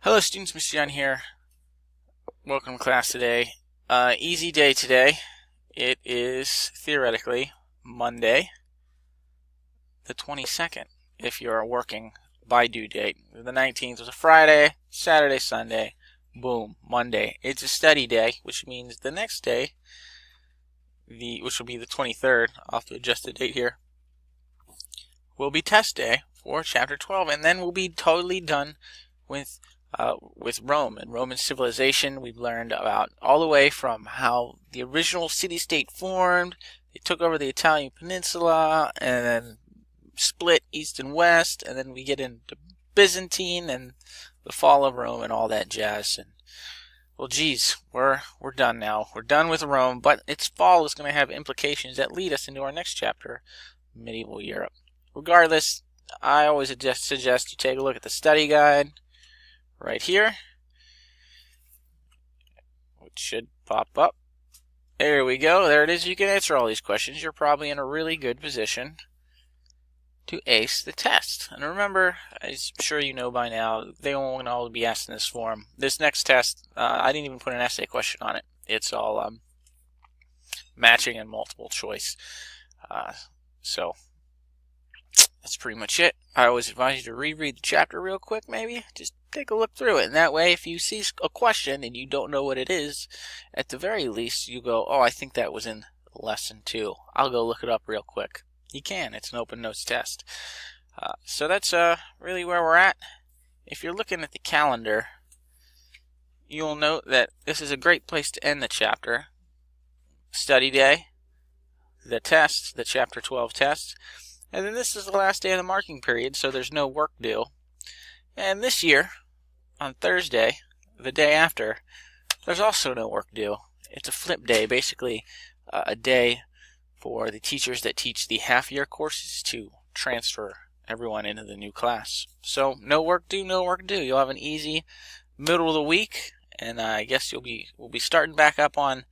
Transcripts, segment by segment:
Hello students, Mr. Young here. Welcome to class today. Easy day today. It is theoretically Monday, the 22nd, if you're working by due date. The 19th was a Friday, Saturday, Sunday, boom, Monday. It's a study day, which means the next day, which will be the 23rd, I'll have to adjust the date here, will be test day for Chapter 12, and then we'll be totally done with Rome and Roman civilization. We've learned about all the way from how the original city-state formed, they took over the Italian peninsula, and then split east and west, and then we get into Byzantine and the fall of Rome and all that jazz. And well, geez, we're done now. We're done with Rome, but its fall is going to have implications that lead us into our next chapter, medieval Europe. Regardless, I always suggest you take a look at the study guide right here, which should pop up. There we go. There it is. You can answer all these questions. You're probably in a really good position to ace the test. And remember, as I'm sure you know by now, they won't all be asked in this form. This next test, I didn't even put an essay question on it. It's all matching and multiple choice. So that's pretty much it. I always advise you to reread the chapter real quick, maybe. Just take a look through it. And that way, if you see a question and you don't know what it is, at the very least, you go, oh, I think that was in lesson 2. I'll go look it up real quick. You can. It's an open notes test. So that's really where we're at. If you're looking at the calendar, you'll note that this is a great place to end the chapter. Study day, the test, the Chapter 12 test. And then this is the last day of the marking period, so there's no work due. And this year, on Thursday, the day after, there's also no work due. It's a flip day, basically a day for the teachers that teach the half-year courses to transfer everyone into the new class. So no work due, no work due. You'll have an easy middle of the week, and I guess we'll be starting back up on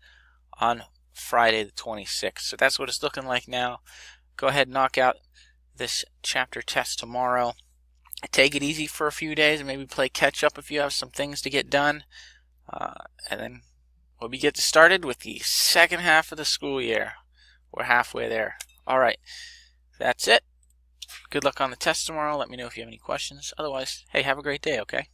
Friday the 26th. So that's what it's looking like now. Go ahead and knock out this chapter test tomorrow. Take it easy for a few days and maybe play catch up if you have some things to get done. And then we'll be getting started with the second half of the school year. We're halfway there. Alright, that's it. Good luck on the test tomorrow. Let me know if you have any questions. Otherwise, hey, have a great day, okay?